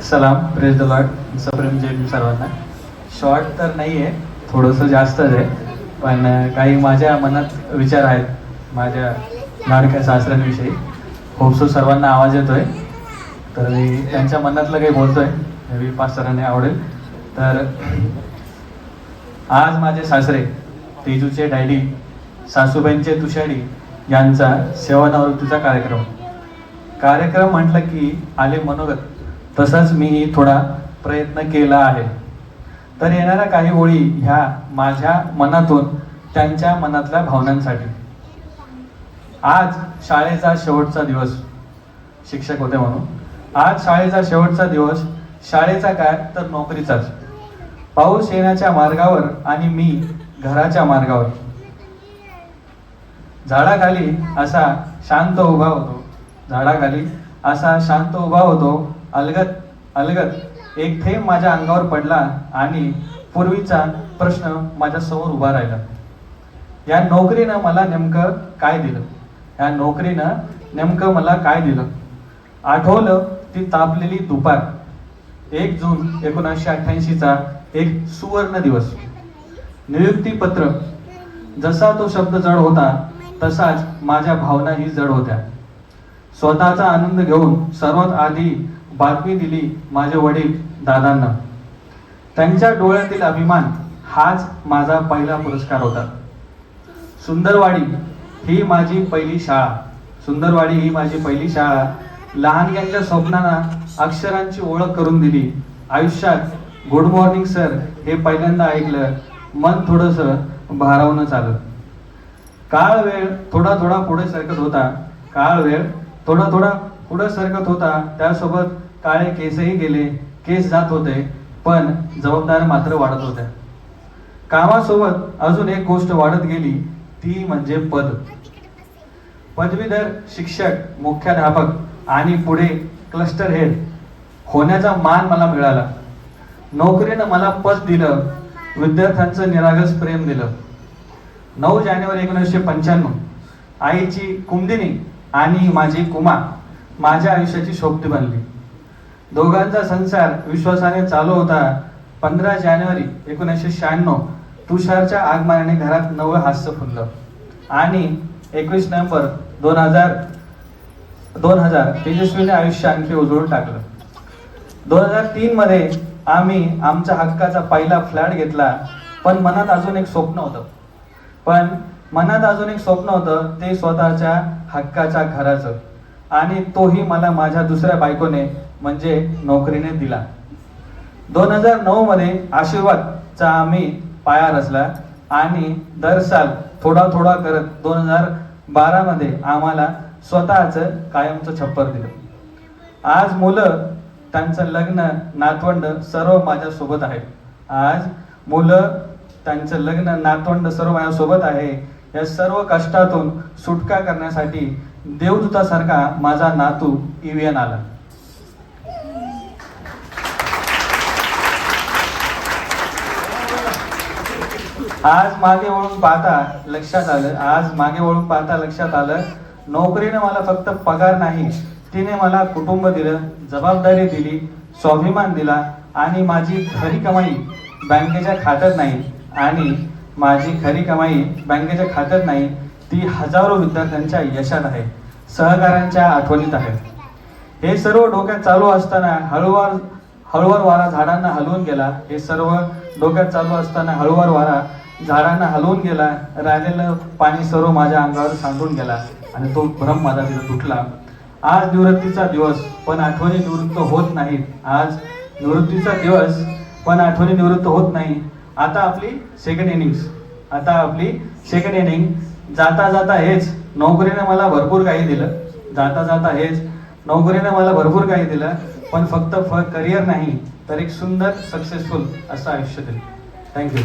सलाम, praise the Lord. सप्रेम जय भीम सर्वांना. शॉर्ट तर नाही आहे, थोडंसं जास्तच आहे, पण काही माझ्या मनात विचार आहेत माझ्या लाडक्या सासऱ्यांविषयी. होपसो सर्वांना आवाज येतोय, तर मी त्यांच्या मनातलं काही बोलतोय, मी पास्टरांना आवडेल. तर आज माझे सासरे तेजूचे डॅडी, सासूबाईंचे तुषारी यांचा सेवानिवृत्तीचा कार्यक्रम म्हटलं की आले मनोगत, तसाच मी थोडा प्रयत्न केला आहे. तर येणाऱ्या काही ओळी ह्या माझ्या मनातून त्यांच्या मनातल्या भावनांसाठी. आज शाळेचा शेवटचा दिवस, शिक्षक होते म्हणून आज शाळेचा शेवटचा दिवस. शाळेचा काय तर नोकरीचाच. पाऊस येण्याच्या मार्गावर आणि मी घराच्या मार्गावर. झाडाखाली असा शांत उभा होतो, झाडाखाली असा शांत उभा होतो. अलगद अलगद एक थेंब माझ्या अंगावर पडला आणि पूर्वीचा प्रश्न माझ्या समोर उभा राहिला. या नोकरीनं मला नेमकं काय दिलं? या नोकरीनं नेमकं मला काय दिलं? आठवलं ती तापलेली दुपार, 1 जून 1988चा एक सुवर्ण दिवस. नियुक्ती पत्र. जसा तो शब्द जड होता तसाच माझ्या भावनाही जड होत्या. स्वतःचा आनंद घेऊन सर्वात आधी बातमी दिली माझे वडील दादांना. त्यांच्या डोळ्यातील अभिमान हाच माझा पहिला पुरस्कार होता. सुंदरवाडी ही माझी पहिली शाळा. सुंदरवाडी ही माझी पहिली शाळा. लहानग्यांच्या स्वप्नांना अक्षरांची ओळख करून दिली. आयुष्यात गुड मॉर्निंग सर हे पहिल्यांदा ऐकलं. मन थोडंसं भारावून आलं. काळ वेळ थोडा थोडा पुढे सरकत होता. काळ वेळ थोडा थोडा पुढे सरकत होता. त्यासोबत काळे केसही गेले. केस जात होते, पण जबाबदाऱ्या मात्र वाढत होत्या. कामासोबत अजून एक गोष्ट वाढत गेली, ती म्हणजे पद. पदवीधर शिक्षक, मुख्याध्यापक आणि पुढे क्लस्टर हेड होण्याचा मान मला मिळाला. नोकरीनं मला पद दिलं, विद्यार्थ्यांचं निरागस प्रेम दिलं. 9 जानेवारी 1995 आईची कुमदिनी आणि माझी कुमा माझ्या आयुष्याची शोभती बनली. दोघांचा संसार विश्वासाने चालू होता. 15 जानेवारी 1996 तुषारच्या आगमनाने घरात नवं हास्य फुललं आणि 21 नोव्हेंबर 2000 तेजस्वीने आयुष्य आणखी उजळून टाकलं. 2003 मध्ये आम्ही आमच्या हक्काचा पहिला फ्लॅट घेतला. पण मनात अजून एक स्वप्न होतं, ते स्वतःच्या हक्काच्या घराचं. आणि तोही मला माझ्या दुसऱ्या बायकोने म्हणजे नोकरीने दिला. 2009 मध्ये आशीर्वादचा आम्ही पाया रचला आणि दर साल थोडा थोडा करत 2012 मध्ये आम्हाला स्वतःचं कायमचं छप्पर दिलं. आज मुलं, त्यांचं लग्न, नातवंड सर्व माझ्या सोबत आहे. आज मुलं, त्यांचं लग्न, नातवंड सर्व माझ्या सोबत आहे. या सर्व कष्टातून सुटका करण्यासाठी देवदूतासारखा माझा नातू इव्हीएन आला. आज मागे वळून पाहता लक्षात आलं, नोकरीने मला फक्त पगार नाही, तिने मला कुटुंब दिलं, जबाबदारी दिली, स्वाभिमान दिला. आणि माझी खरी कमाई बँकेच्या खात्यात नाही, ती हजारो विद्यार्थ्यांच्या यशात आहे, सहकाऱ्यांच्या आठवणीत आहे. हे सर्व डोक्यात चालू असताना हळूवार वारा झाडांना हलवून गेला. राहिलेलं पाणी सर्व माझ्या अंगावर सांडून गेला आणि तो भ्रम माझा तिथं तुटला. आज निवृत्तीचा दिवस, पण आठवणी निवृत्त होत नाहीत. आज निवृत्तीचा दिवस, पण आठवणी निवृत्त होत नाही. आता आपली सेकंड इनिंग. जाता जाता हेच नोकरीने मला भरपूर काही दिलं, पण फक्त करिअर नाही, तर एक सुंदर सक्सेसफुल असं आयुष्य दिलं. थँक्यू.